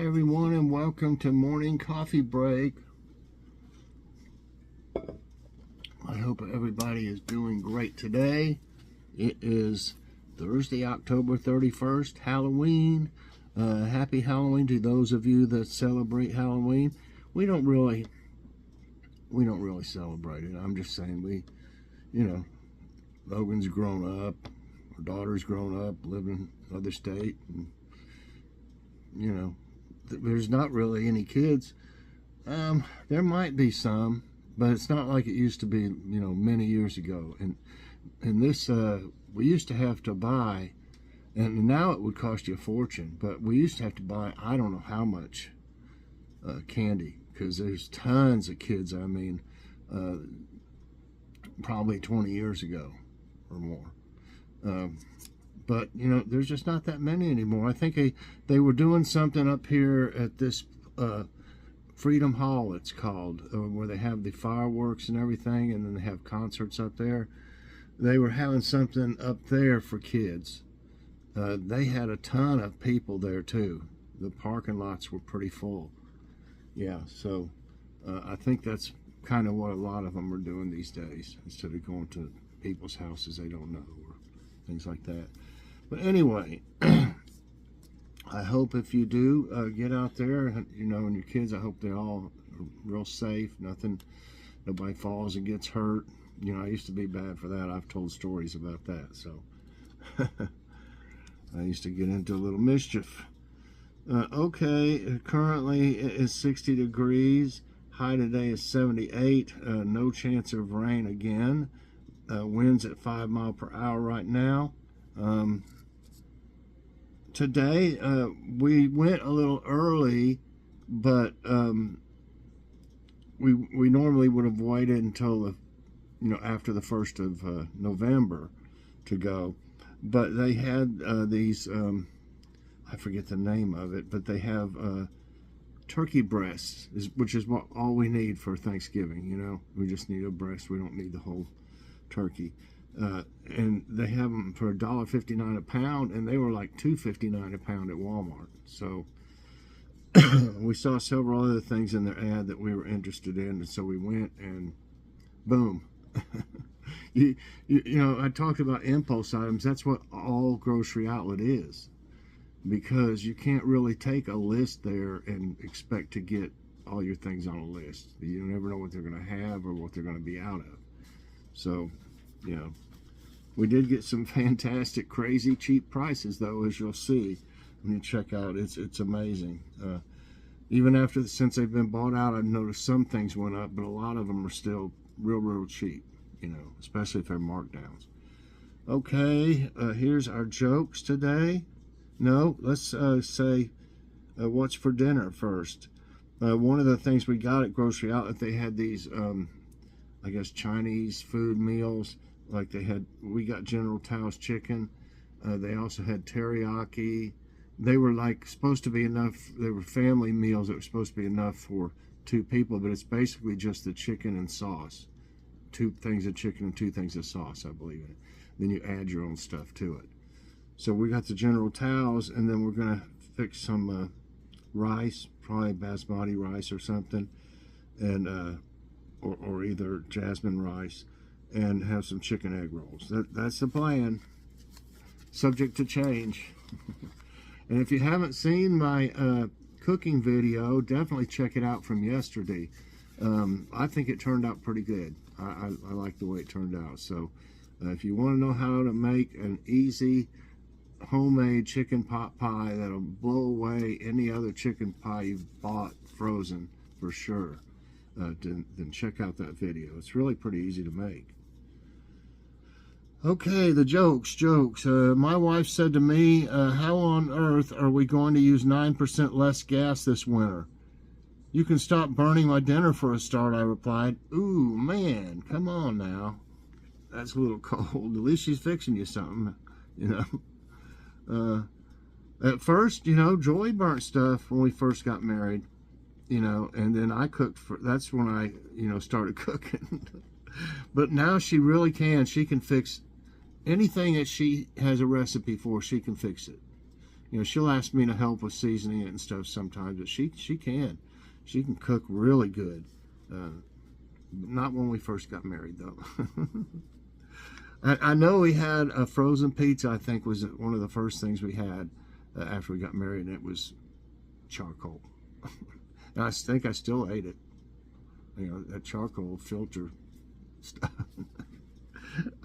Hi everyone, and welcome to Morning Coffee Break. I hope everybody is doing great today. It is Thursday, October 31st, Halloween. Happy Halloween to those of you that celebrate Halloween. We don't really celebrate it. I'm just saying Logan's grown up, our daughter's grown up, living in another state, and there's not really any kids. There might be some, but it's not like it used to be, many years ago. And this, we used to have to buy, and now it would cost you a fortune, but we used to have to buy, I don't know how much candy, because there's tons of kids, probably 20 years ago or more. But, there's just not that many anymore. I think they were doing something up here at this Freedom Hall, it's called, where they have the fireworks and everything, and then they have concerts up there. They were having something up there for kids. They had a ton of people there, too. The parking lots were pretty full. Yeah, so I think that's kind of what a lot of them are doing these days, instead of going to people's houses they don't know or things like that. But anyway, I hope if you do get out there, and your kids, I hope they all are real safe. Nobody falls and gets hurt. I used to be bad for that. I've told stories about that. So I used to get into a little mischief. Okay, currently it is 60 degrees. High today is 78. No chance of rain again. Winds at 5 miles per hour right now. Today we went a little early, but we normally would have waited until after the 1st of November to go, but they had these I forget the name of it, but they have turkey breasts, which is all we need for Thanksgiving. We just need a breast. We don't need the whole turkey. And they have them for $1.59 a pound, and they were like $2.59 a pound at Walmart. So we saw several other things in their ad that we were interested in, and so we went, and boom. I talked about impulse items. That's what all grocery outlet is, because you can't really take a list there and expect to get all your things on a list. You never know what they're going to have or what they're going to be out of. So we did get some fantastic, crazy, cheap prices, though, as you'll see when you check out. It's amazing. Even since they've been bought out, I've noticed some things went up, but a lot of them are still real cheap, especially if they're markdowns. Okay, here's our jokes today. No, let's say what's for dinner first. One of the things we got at Grocery Outlet, they had these I guess Chinese food meals. Like we got General Tao's chicken. They also had teriyaki. They were supposed to be enough. They were family meals that were supposed to be enough for 2 people, but it's basically just the chicken and sauce. 2 things of chicken and 2 things of sauce, I believe in it. Then you add your own stuff to it. So we got the General Tao's, and then we're gonna fix some rice, probably basmati rice or something, and or either jasmine rice, and have some chicken egg rolls. That's the plan, subject to change. And if you haven't seen my cooking video, definitely check it out from yesterday. I think it turned out pretty good. I like the way it turned out. So if you want to know how to make an easy homemade chicken pot pie that'll blow away any other chicken pie you've bought frozen for sure, then check out that video. It's really pretty easy to make. Okay, the jokes. My wife said to me, how on earth are we going to use 9% less gas this winter? You can stop burning my dinner for a start, I replied. Ooh, man, come on now. That's a little cold. At least she's fixing you something, At first, Joy burnt stuff when we first got married, and then I cooked that's when I, started cooking. But now she really can. She can fix anything that she has a recipe for. She can fix it. You know, she'll ask me to help with seasoning it and stuff sometimes, but she can cook really good. Not when we first got married, though. I know we had a frozen pizza, I think was one of the first things we had after we got married, and it was charcoal. And I think I still ate it. You know, that charcoal filter stuff.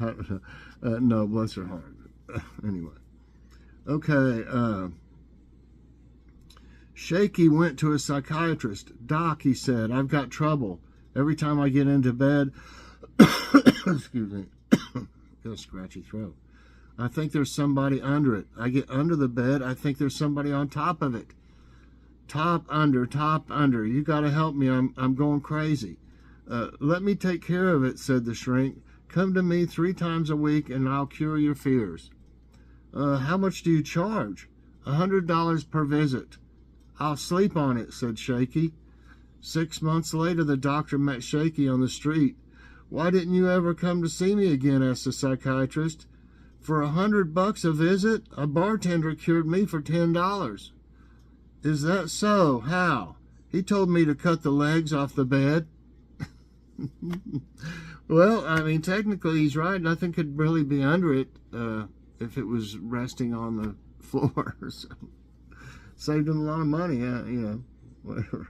I don't know. No, bless her heart. Anyway. Okay. Shaky went to a psychiatrist. Doc, he said, I've got trouble. Every time I get into bed, excuse me, got a scratchy throat. I think there's somebody under it. I get under the bed. I think there's somebody on top of it. Top, under. You got to help me. I'm going crazy. Let me take care of it, said the shrink. Come to me 3 times a week and I'll cure your fears. How much do you charge? $100 per visit. I'll sleep on it, said Shaky. 6 months later, the doctor met Shaky on the street. Why didn't you ever come to see me again, asked the psychiatrist. For $100 a visit, a bartender cured me for $10. Is that so? How? He told me to cut the legs off the bed. Well, I mean, technically he's right. Nothing could really be under it if it was resting on the floor. So, saved him a lot of money, you know, whatever.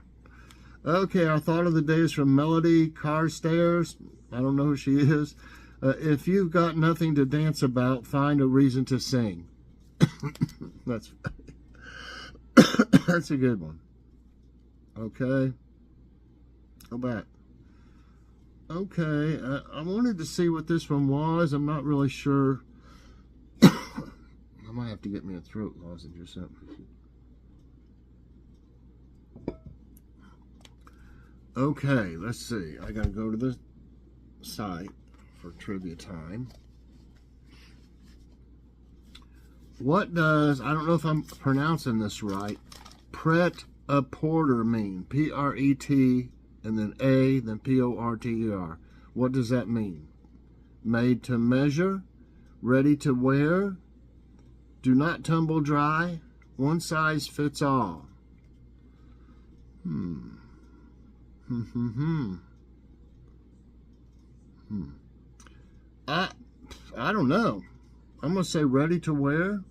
Okay, our thought of the day is from Melody Carstairs. I don't know who she is. If you've got nothing to dance about, find a reason to sing. That's that's a good one. Okay. Go back. Okay, I wanted to see what this one was. I'm not really sure. I might have to get me a throat lozenge or something. Okay, let's see. I gotta go to the site for trivia time. What does, I don't know if I'm pronouncing this right, pret-a-porter mean? P-R-E-T and then A, then P-O-R-T-E-R. What does that mean? Made to measure, ready to wear, do not tumble dry, one size fits all. I don't know. I'm going to say ready to wear.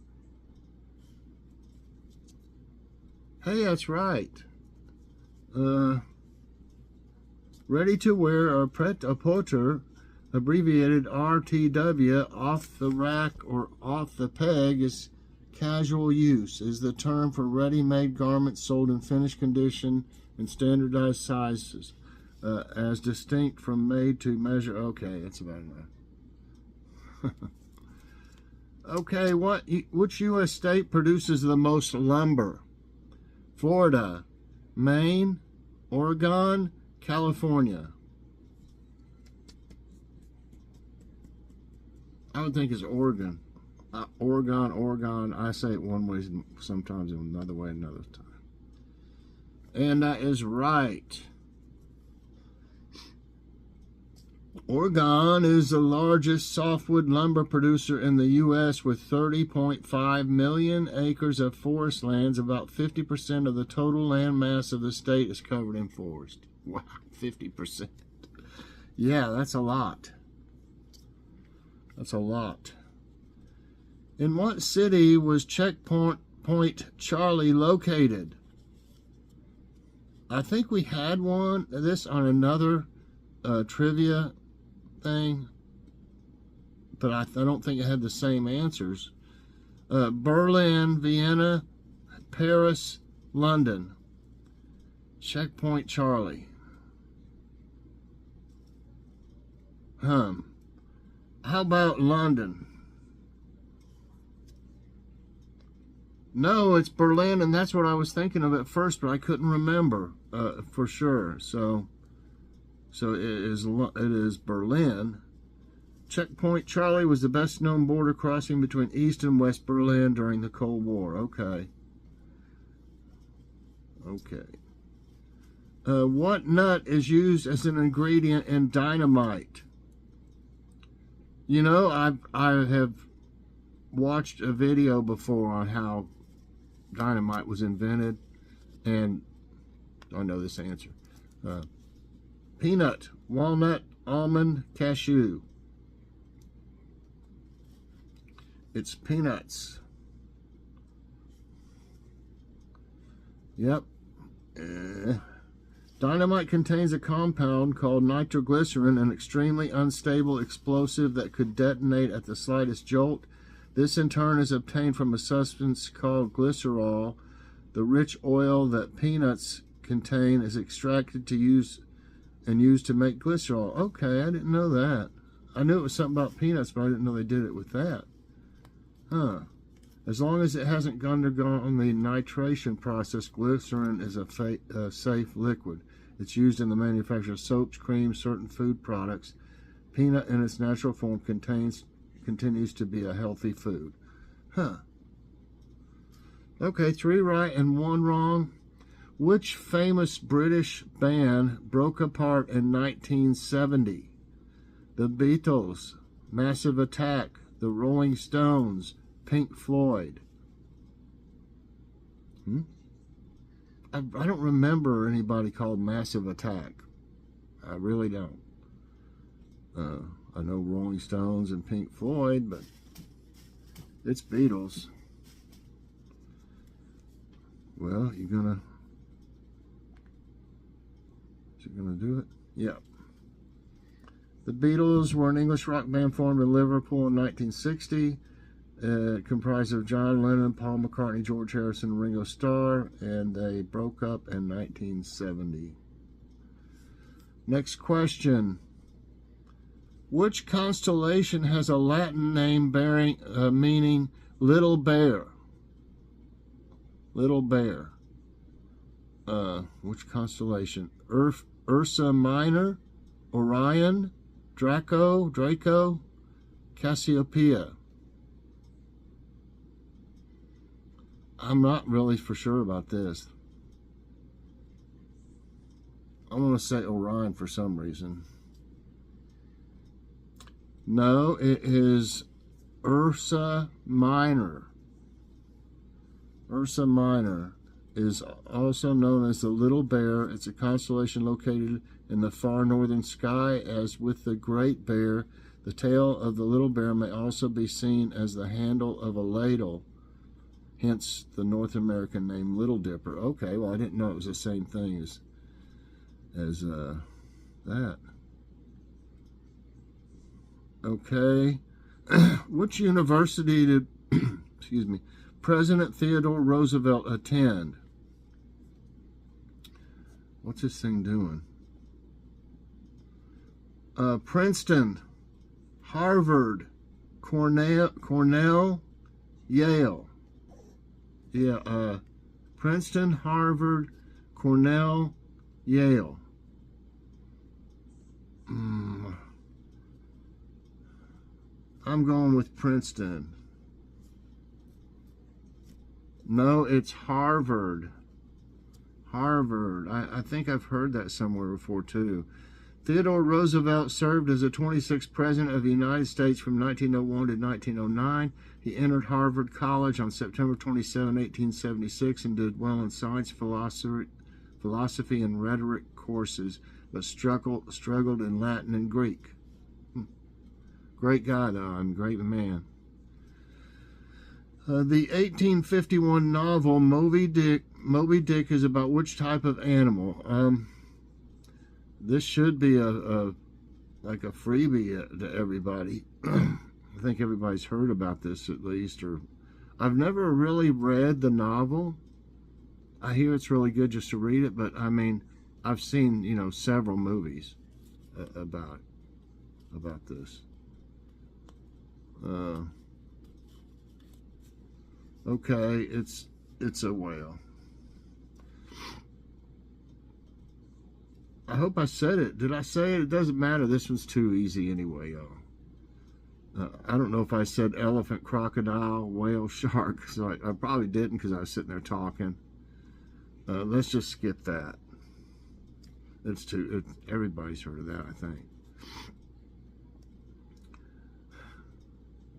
Hey, that's right. Ready to wear or pret-a-porter, abbreviated RTW, off the rack or off the peg, is casual use, is the term for ready-made garments sold in finished condition in standardized sizes, as distinct from made to measure. Okay, that's about enough. Okay, which U.S. state produces the most lumber? Florida, Maine, Oregon, California. I would think it's Oregon. Oregon. I say it one way sometimes and another way another time. And that is right. Oregon is the largest softwood lumber producer in the U.S. with 30.5 million acres of forest lands. About 50% of the total land mass of the state is covered in forest. Wow, 50%. Yeah, that's a lot. That's a lot. In what city was Checkpoint Charlie located? I think we had this on another trivia thing, but I don't think it had the same answers. Berlin, Vienna, Paris, London. Checkpoint Charlie. How about London? No, it's Berlin, and that's what I was thinking of at first, but I couldn't remember for sure. So it is Berlin. Checkpoint Charlie was the best-known border crossing between East and West Berlin during the Cold War. Okay. What nut is used as an ingredient in dynamite? You know, I have watched a video before on how dynamite was invented? And I know this answer. Peanut, walnut, almond, cashew. It's peanuts. Yep. Dynamite contains a compound called nitroglycerin, an extremely unstable explosive that could detonate at the slightest jolt. This in turn is obtained from a substance called glycerol. The rich oil that peanuts contain is extracted to used to make glycerol. Okay, I didn't know that. I knew it was something about peanuts, but I didn't know they did it with that. Huh. As long as it hasn't undergone the nitration process, glycerin is a safe liquid. It's used in the manufacture of soaps, creams, certain food products. Peanut in its natural form continues to be a healthy food. Huh. Okay, 3 right and 1 wrong. Which famous British band broke apart in 1970? The Beatles, Massive Attack, the Rolling Stones, Pink Floyd. I don't remember anybody called Massive Attack. I really don't. I know Rolling Stones and Pink Floyd, but it's Beatles. Well, is it gonna do it? Yeah. The Beatles were an English rock band formed in Liverpool in 1960. Comprised of John Lennon, Paul McCartney, George Harrison, and Ringo Starr, and they broke up in 1970. Next question. Which constellation has a Latin name meaning little bear? Little bear. Which constellation? Ursa Minor, Orion, Draco, Cassiopeia. I'm not really for sure about this. I'm going to say Orion for some reason. No, it is Ursa Minor. Ursa Minor is also known as the Little Bear. It's a constellation located in the far northern sky. As with the Great Bear, the tail of the Little Bear may also be seen as the handle of a ladle. Hence the North American name Little Dipper. Okay, well I didn't know it was the same thing as that. Okay. Which university did excuse me, President Theodore Roosevelt attend? What's this thing doing? Princeton, Harvard, Cornell, Yale. Yeah, Princeton, Harvard, Cornell, Yale. I'm going with Princeton. No, it's Harvard. Harvard. I think I've heard that somewhere before too. Theodore Roosevelt served as the 26th President of the United States from 1901 to 1909. He entered Harvard College on September 27, 1876, and did well in science, philosophy, and rhetoric courses, but struggled in Latin and Greek. Great guy, though, and great man. The 1851 novel Moby Dick is about which type of animal? This should be like a freebie to everybody. I think everybody's heard about this at least, or I've never really read the novel. I hear it's really good just to read it, but I mean, I've seen, several movies about this. Okay, it's a whale. I hope I said it. Did I say it? It doesn't matter. This one's too easy anyway, y'all. I don't know if I said elephant, crocodile, whale, shark. So I probably didn't because I was sitting there talking. Let's just skip that. Everybody's heard of that, I think.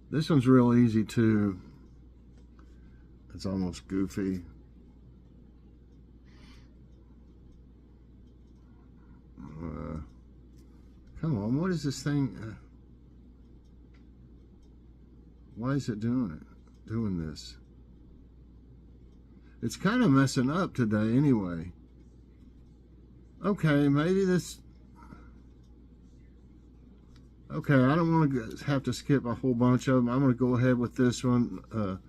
This one's real easy too. It's almost goofy. Come on, what is this thing? Why is it doing this? It's kind of messing up today anyway. Okay, maybe this... Okay, I don't want to have to skip a whole bunch of them. I'm going to go ahead with this one.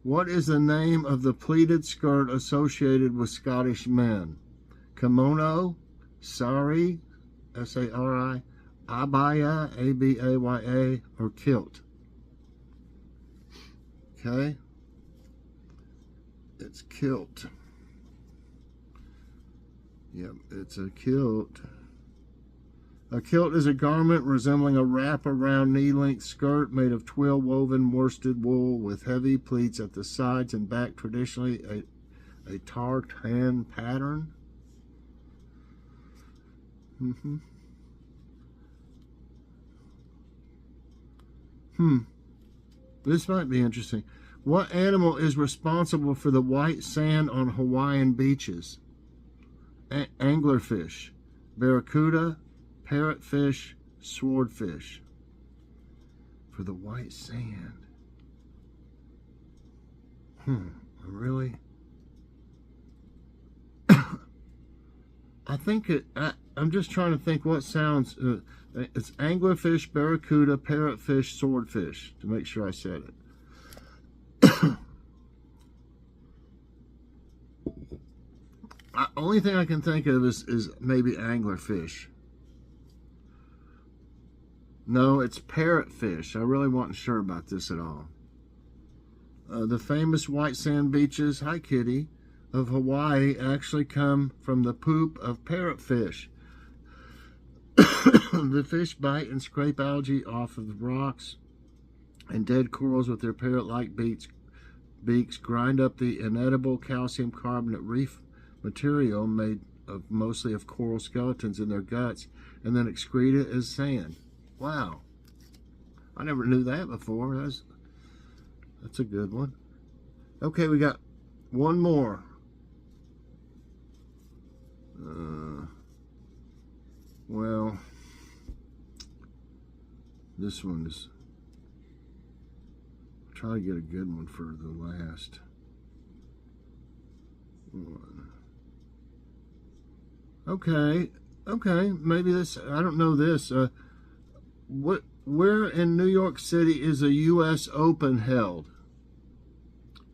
What is the name of the pleated skirt associated with Scottish men? Kimono, sari, S-A-R-I, abaya, A-B-A-Y-A, or kilt? Okay. It's kilt. Yep, it's a kilt. A kilt is a garment resembling a wrap-around knee-length skirt made of twill-woven worsted wool with heavy pleats at the sides and back, traditionally a tartan pattern. This might be interesting. What animal is responsible for the white sand on Hawaiian beaches? Anglerfish, barracuda, parrotfish, swordfish. For the white sand. Really? I think I'm just trying to think what sounds. It's anglerfish, barracuda, parrotfish, swordfish, to make sure I said it. Only thing I can think of is maybe anglerfish. No, it's parrotfish. I really wasn't sure about this at all. The famous white sand beaches, hi kitty, of Hawaii actually come from the poop of parrotfish. The fish bite and scrape algae off of the rocks and dead corals with their parrot-like beaks, grind up the inedible calcium carbonate reef material made mostly of coral skeletons in their guts, and then excrete it as sand. Wow. I never knew that before. That's a good one. Okay, we got one more. Well, this one is... Try to get a good one for the last one. Okay, maybe this, I don't know this. Where in New York City is a U.S. Open held?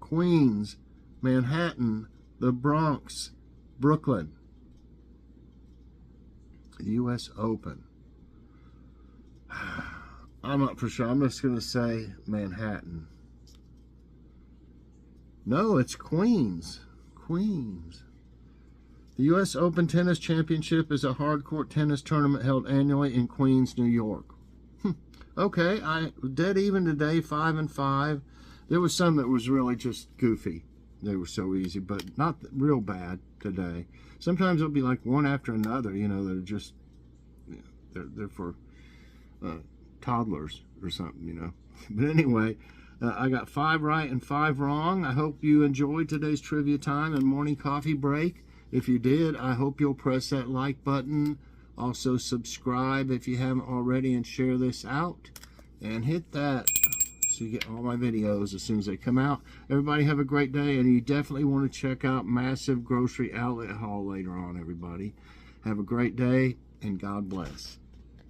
Queens, Manhattan, the Bronx, Brooklyn. U.S. Open. I'm not for sure. I'm just going to say Manhattan. No, it's Queens. Queens. The U.S. Open Tennis Championship is a hardcourt tennis tournament held annually in Queens, New York. Okay, I dead even today, 5-5. There was some that was really just goofy. They were so easy, but not real bad today. Sometimes it'll be like one after another, you know, that are just, you know, they're for toddlers or something, you know. But anyway, I got 5 right and 5 wrong. I hope you enjoyed today's trivia time and morning coffee break. If you did, I hope you'll press that like button. Also subscribe if you haven't already, and share this out. And hit that so you get all my videos as soon as they come out. Everybody have a great day, and you definitely want to check out Massive Grocery Outlet Haul later on, everybody. Have a great day, and God bless.